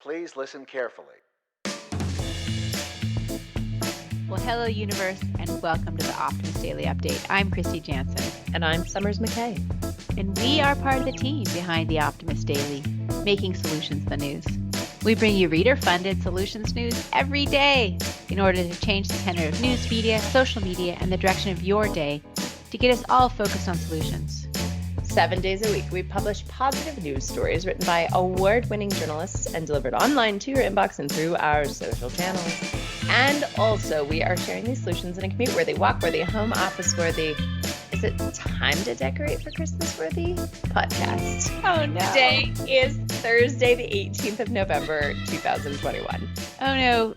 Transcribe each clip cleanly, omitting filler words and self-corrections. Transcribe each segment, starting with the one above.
Please listen carefully. Well, hello, universe, and welcome to the Optimist Daily Update. I'm Kristy Jansen. And I'm Summers McKay. And we are part of the team behind the Optimist Daily, making solutions the news. We bring you reader-funded solutions news every day in order to change the tenor of news media, social media, and the direction of your day to get us all focused on solutions. 7 days a week, we publish positive news stories written by award-winning journalists and delivered online to your inbox and through our social channels. And also, we are sharing these solutions in a commute-worthy, walk-worthy, home office-worthy, is it time to decorate for Christmas-worthy podcast. Oh, no. Today is Thursday, the 18th of November, 2021. Oh, no.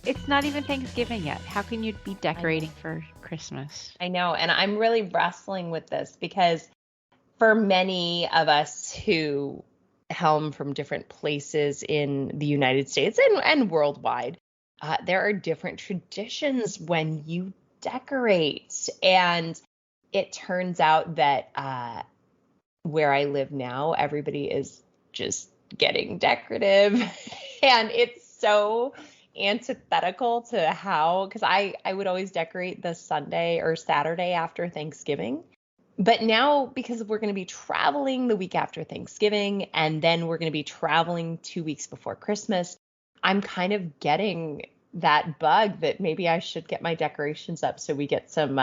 It's not even Thanksgiving yet. How can you be decorating for Christmas? I know, and I'm really wrestling with this because for many of us who helm from different places in the United States and worldwide, there are different traditions when you decorate. And it turns out that where I live now, everybody is just getting decorative. And it's so antithetical to how, because I would always decorate the Sunday or Saturday after Thanksgiving. But now, because we're going to be traveling the week after Thanksgiving, and then we're going to be traveling 2 weeks before Christmas, I'm kind of getting that bug that maybe I should get my decorations up so we get some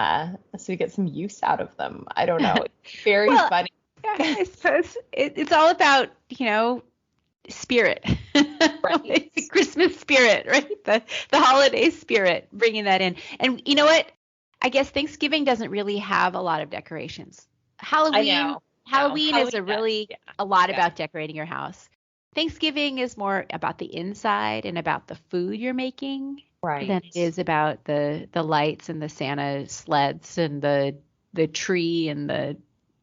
use out of them. I don't know. It's very funny. Yeah, I suppose it's all about, spirit. Right. It's the Christmas spirit, right? The holiday spirit, bringing that in. And you know what? I guess Thanksgiving doesn't really have a lot of decorations. Halloween is a lot about decorating your house. Thanksgiving is more about the inside and about the food you're making, right, than it is about the lights and the Santa sleds and the tree and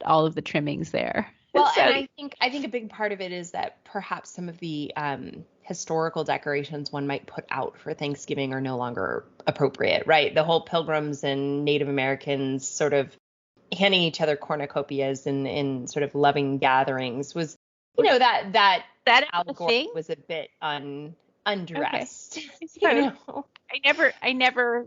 all of the trimmings there. Well, and I think a big part of it is that perhaps some of the historical decorations one might put out for Thanksgiving are no longer appropriate, right? The whole Pilgrims and Native Americans sort of handing each other cornucopias in sort of loving gatherings was, that Algae was a bit undressed. Okay. I never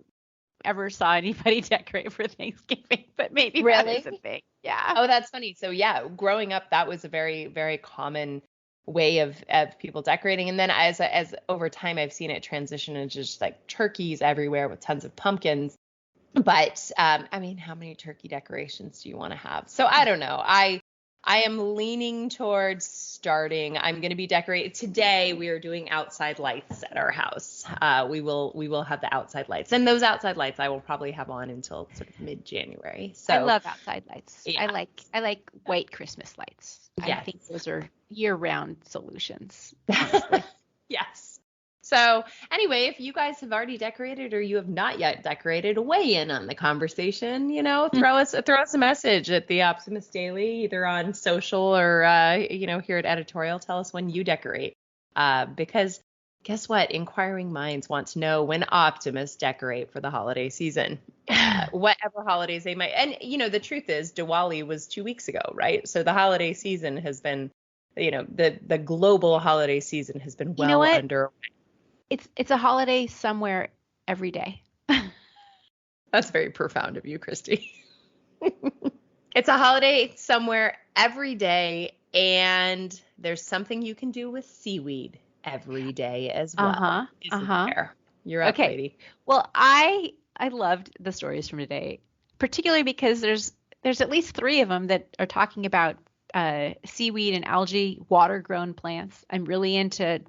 ever saw anybody decorate for Thanksgiving, but maybe that is a thing. Yeah. Oh, that's funny. So yeah, growing up, that was a very, very common way of people decorating. And then as over time, I've seen it transition into just like turkeys everywhere with tons of pumpkins. But how many turkey decorations do you want to have? So I don't know. I am leaning towards starting. I'm going to be decorating today. We are doing outside lights at our house. We will have the outside lights, and those outside lights I will probably have on until sort of mid-January. So I love outside lights. Yeah. I like white Christmas lights. Yes. I think those are year-round solutions. Yes. So anyway, if you guys have already decorated or you have not yet decorated, weigh in on the conversation, throw us a message at the Optimist Daily, either on social or, here at editorial. Tell us when you decorate. Because guess what? Inquiring minds want to know when optimists decorate for the holiday season, whatever holidays they might. And, the truth is Diwali was 2 weeks ago, right? So the holiday season has been, the global holiday season has been well underway. It's a holiday somewhere every day. That's very profound of you, Kristy. It's a holiday somewhere every day, and there's something you can do with seaweed every day as well. There? You're up, lady. Well, I loved the stories from today, particularly because there's at least 3 of them that are talking about seaweed and algae, water-grown plants. I'm really into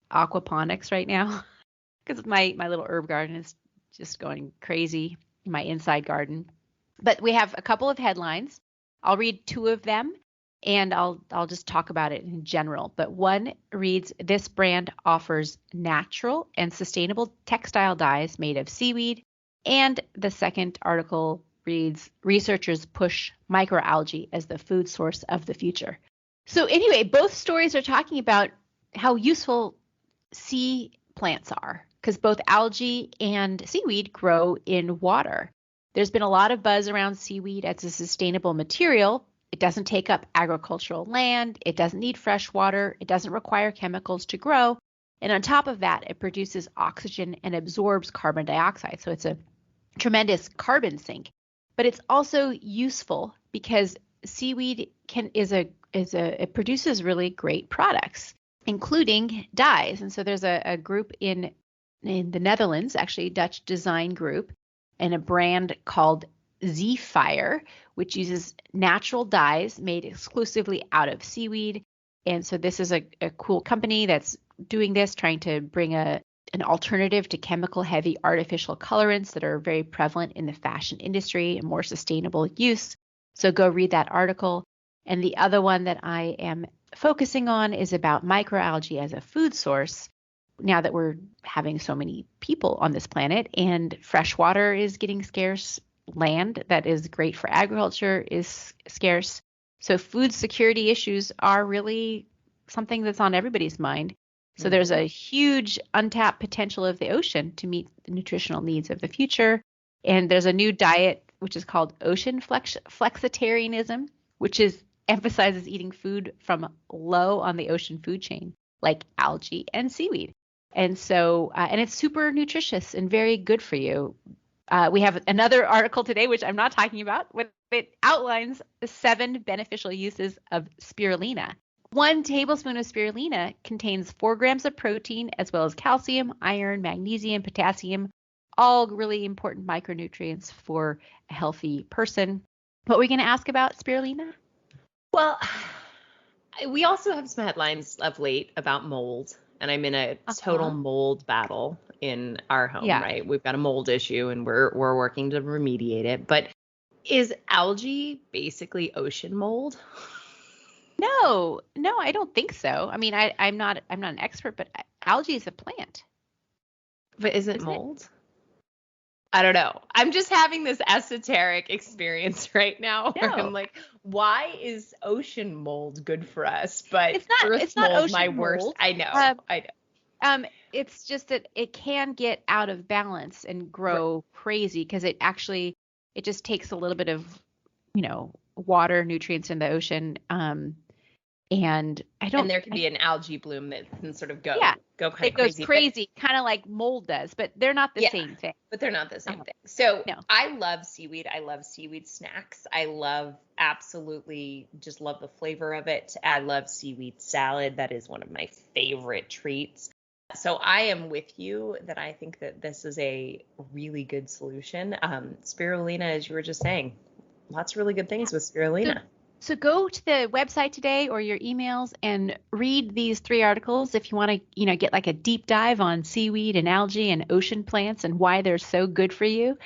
aquaponics right now because my little herb garden is just going crazy in my inside garden. But we have a couple of headlines. I'll read 2 of them and I'll just talk about it in general. But one reads, "This brand offers natural and sustainable textile dyes made of seaweed." And the second article reads, "Researchers push microalgae as the food source of the future." So anyway, both stories are talking about how useful sea plants are, because both algae and seaweed grow in water. There's been a lot of buzz around seaweed as a sustainable material, It doesn't take up agricultural land. It doesn't need fresh water. It doesn't require chemicals to grow. And on top of that, it produces oxygen and absorbs carbon dioxide. So it's a tremendous carbon sink. But it's also useful because seaweed it produces really great products, including dyes. And so there's a group in the Netherlands, actually a Dutch design group, and a brand called Zeefire, which uses natural dyes made exclusively out of seaweed. And so this is a cool company that's doing this, trying to bring an alternative to chemical heavy artificial colorants that are very prevalent in the fashion industry and more sustainable use. So go read that article. And the other one that I am focusing on is about microalgae as a food source. Now that we're having so many people on this planet and fresh water is getting scarce, land that is great for agriculture is scarce. So food security issues are really something that's on everybody's mind. So there's a huge untapped potential of the ocean to meet the nutritional needs of the future. And there's a new diet which is called ocean flexitarianism, which emphasizes eating food from low on the ocean food chain, like algae and seaweed. And so, and it's super nutritious and very good for you. We have another article today, which I'm not talking about, but it outlines the 7 beneficial uses of spirulina. 1 tablespoon of spirulina contains 4 grams of protein, as well as calcium, iron, magnesium, potassium, all really important micronutrients for a healthy person. What were we going to ask about spirulina? Well, we also have some headlines of late about mold, and I'm in a total mold battle in our home, right? We've got a mold issue and we're working to remediate it. But is algae basically ocean mold? No, I don't think so. I mean, I'm not an expert, but algae is a plant. But isn't mold? I don't know. I'm just having this esoteric experience right now where I'm like, why is ocean mold good for us? But it's not mold, ocean my mold. worst. I know. It's just that it can get out of balance and grow crazy because it just takes a little bit of, water, nutrients in the ocean. And there can be an algae bloom that can sort of go kind of crazy. It goes crazy, kind of like mold does, but they're not the same thing. But they're not the same thing. So I love seaweed. I love seaweed snacks. I absolutely just love the flavor of it. I love seaweed salad. That is one of my favorite treats. So I am with you that I think that this is a really good solution. Spirulina, as you were just saying, lots of really good things with spirulina. So go to the website today or your emails and read these 3 articles if you want to, get like a deep dive on seaweed and algae and ocean plants and why they're so good for you.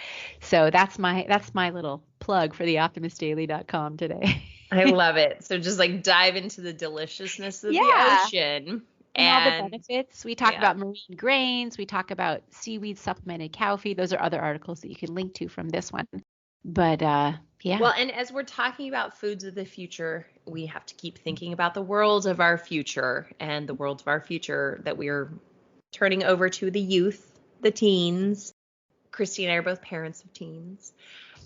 So that's my little plug for the optimistdaily.com today. I love it. So just like dive into the deliciousness of the ocean. And all the benefits. We talk about marine grains. We talk about seaweed supplemented cow feed. Those are other articles that you can link to from this one. But Well, and as we're talking about foods of the future, we have to keep thinking about the world of our future and the world of our future that we are turning over to the youth, the teens. Kristy and I are both parents of teens.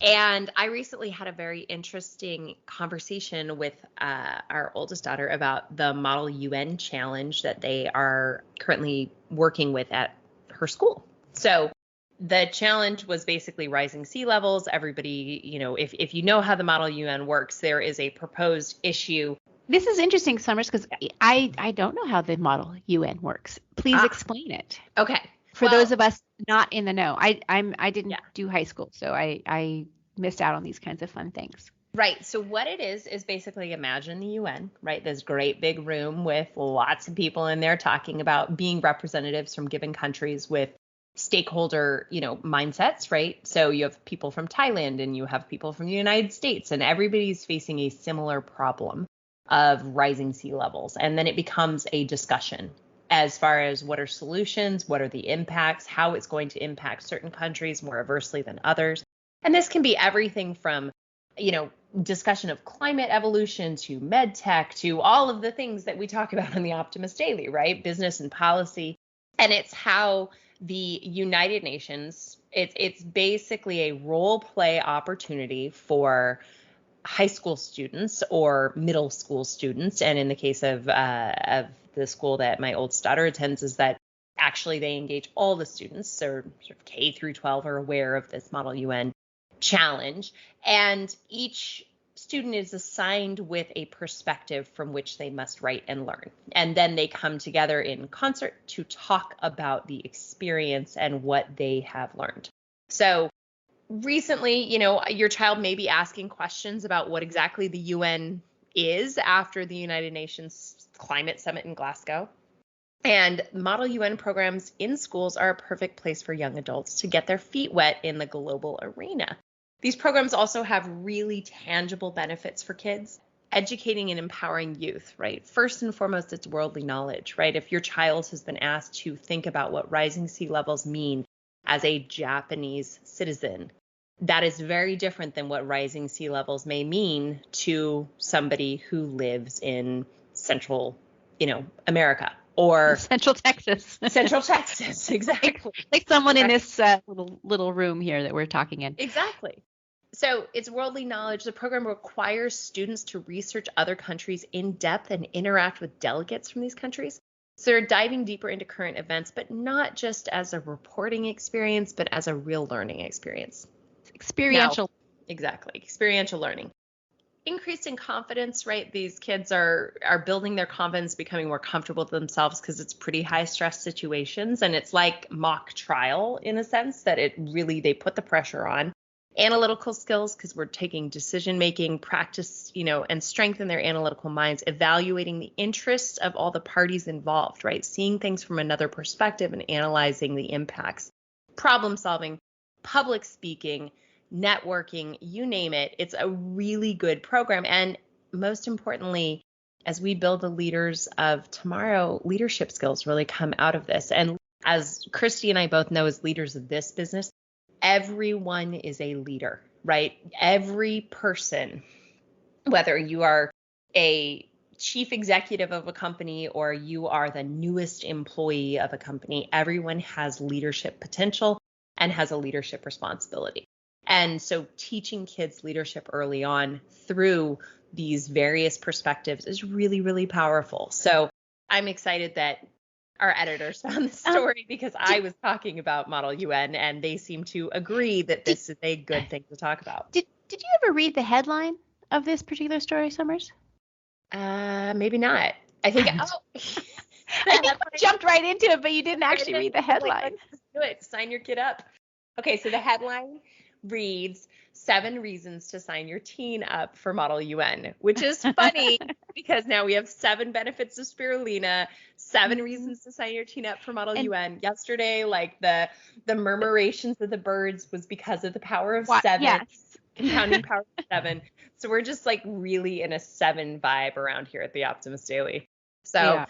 And I recently had a very interesting conversation with our oldest daughter about the Model UN challenge that they are currently working with at her school. So the challenge was basically rising sea levels. Everybody, if you know how the Model UN works, there is a proposed issue. This is interesting, Summers, because I don't know how the Model UN works. Please explain it. Okay. For those of us not in the know, I didn't do high school, so I missed out on these kinds of fun things. Right. So what it is basically imagine the UN, right? This great big room with lots of people in there talking about being representatives from given countries with stakeholder, mindsets, right? So you have people from Thailand and you have people from the United States, and everybody's facing a similar problem of rising sea levels. And then it becomes a discussion as far as what are solutions, what are the impacts, how it's going to impact certain countries more adversely than others. And this can be everything from, discussion of climate evolution to med tech to all of the things that we talk about on the Optimist Daily, right? Business and policy. And it's how the United Nations, it's basically a role play opportunity for high school students or middle school students. And in the case of the school that my oldest daughter attends, is that actually they engage all the students. So sort of K through 12 are aware of this Model UN challenge. And each student is assigned with a perspective from which they must write and learn. And then they come together in concert to talk about the experience and what they have learned. So recently, your child may be asking questions about what exactly the UN is after the United Nations Climate Summit in Glasgow. And Model UN programs in schools are a perfect place for young adults to get their feet wet in the global arena. These programs also have really tangible benefits for kids, educating and empowering youth, right? First and foremost, it's worldly knowledge, right? If your child has been asked to think about what rising sea levels mean as a Japanese citizen, that is very different than what rising sea levels may mean to somebody who lives in central, America or Central Texas. Central Texas, exactly. like someone in this little room here that we're talking in. Exactly. So it's worldly knowledge. The program requires students to research other countries in depth and interact with delegates from these countries. So they're diving deeper into current events, but not just as a reporting experience, but as a real learning experience. Experiential. Now, exactly. Experiential learning. Increased in confidence, right? These kids are building their confidence, becoming more comfortable with themselves because it's pretty high stress situations. And it's like mock trial in a sense that they put the pressure on. Analytical skills, because we're taking decision making practice, and strengthen their analytical minds, evaluating the interests of all the parties involved, right? Seeing things from another perspective and analyzing the impacts. Problem solving, public speaking, networking, you name it. It's a really good program. And most importantly, as we build the leaders of tomorrow, leadership skills really come out of this. And as Kristy and I both know, as leaders of this business, everyone is a leader, right? Every person, whether you are a chief executive of a company or you are the newest employee of a company, everyone has leadership potential and has a leadership responsibility. And so teaching kids leadership early on through these various perspectives is really, really powerful. So I'm excited that our editors found this story because I was talking about Model UN and they seem to agree that this is a good thing to talk about. Did you ever read the headline of this particular story, Summers? Maybe not. I think I think I jumped right into it, but you didn't actually read the headline. Let's do it. Sign your kid up. Okay, so the headline reads 7 reasons to sign your teen up for Model UN, which is funny because now we have 7 benefits of spirulina, 7 reasons to sign your teen up for Model UN. Yesterday, like the murmurations of the birds was because of the power of 7, yes. Compounding power of 7. So we're just like really in a 7 vibe around here at the Optimist Daily. So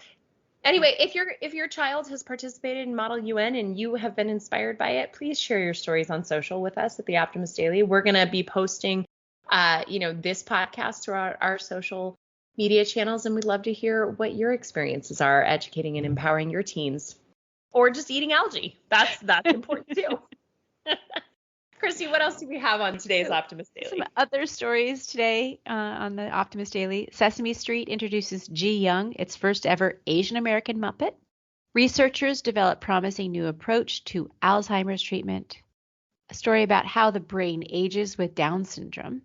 anyway, if your child has participated in Model UN and you have been inspired by it, please share your stories on social with us at the Optimist Daily. We're going to be posting, this podcast through our social media channels, and we'd love to hear what your experiences are educating and empowering your teens, or just eating algae. That's important too. Kristy, what else do we have on today's Optimist Daily? Some other stories today on the Optimist Daily. Sesame Street introduces G Young, its first ever Asian American Muppet. Researchers develop promising new approach to Alzheimer's treatment. A story about how the brain ages with Down syndrome.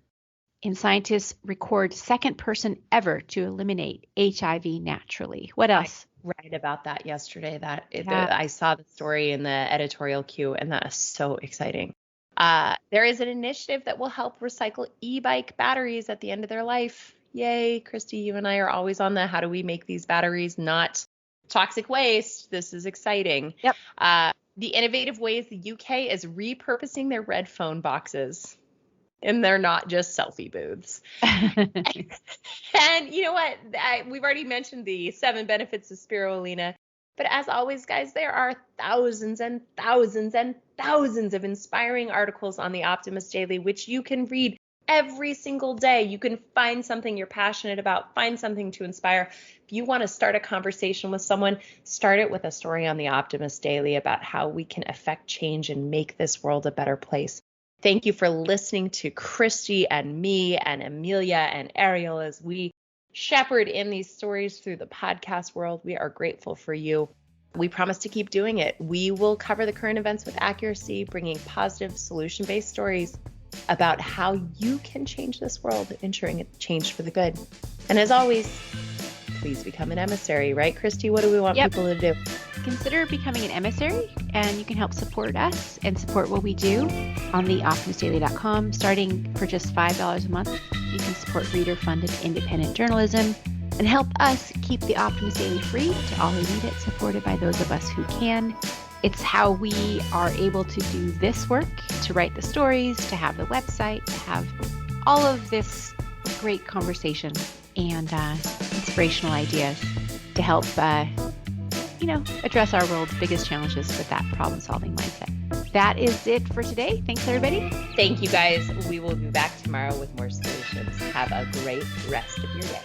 And scientists record second person ever to eliminate HIV naturally. What else? I read about that yesterday. I saw the story in the editorial queue, and that is so exciting. There is an initiative that will help recycle e-bike batteries at the end of their life. Yay, Kristy, you and I are always on the how do we make these batteries not toxic waste. This is exciting. Yep. The innovative ways the UK is repurposing their red phone boxes. And they're not just selfie booths. And you know what? We've already mentioned the 7 benefits of spirulina. But as always, guys, there are thousands and thousands and thousands of inspiring articles on the Optimist Daily, which you can read every single day. You can find something you're passionate about, find something to inspire. If you want to start a conversation with someone, start it with a story on the Optimist Daily about how we can affect change and make this world a better place. Thank you for listening to Kristy and me and Amelia and Ariel as we shepherd in these stories through the podcast world. We are grateful for you. We promise to keep doing it. We will cover the current events with accuracy, bringing positive, solution-based stories about how you can change this world, ensuring it's changed for the good. And as always, please become an emissary, right, Kristy? What do we want people to do? Consider becoming an emissary, and you can help support us and support what we do on the optimistdaily.com. Starting for just $5 a month, you can support reader-funded independent journalism and help us keep the Optimist Daily free to all who need it, supported by those of us who can. It's how we are able to do this work, to write the stories, to have the website, to have all of this great conversation and inspirational ideas to help, address our world's biggest challenges with that problem-solving mindset. That is it for today. Thanks, everybody. Thank you, guys. We will be back tomorrow with more solutions. Have a great rest of your day.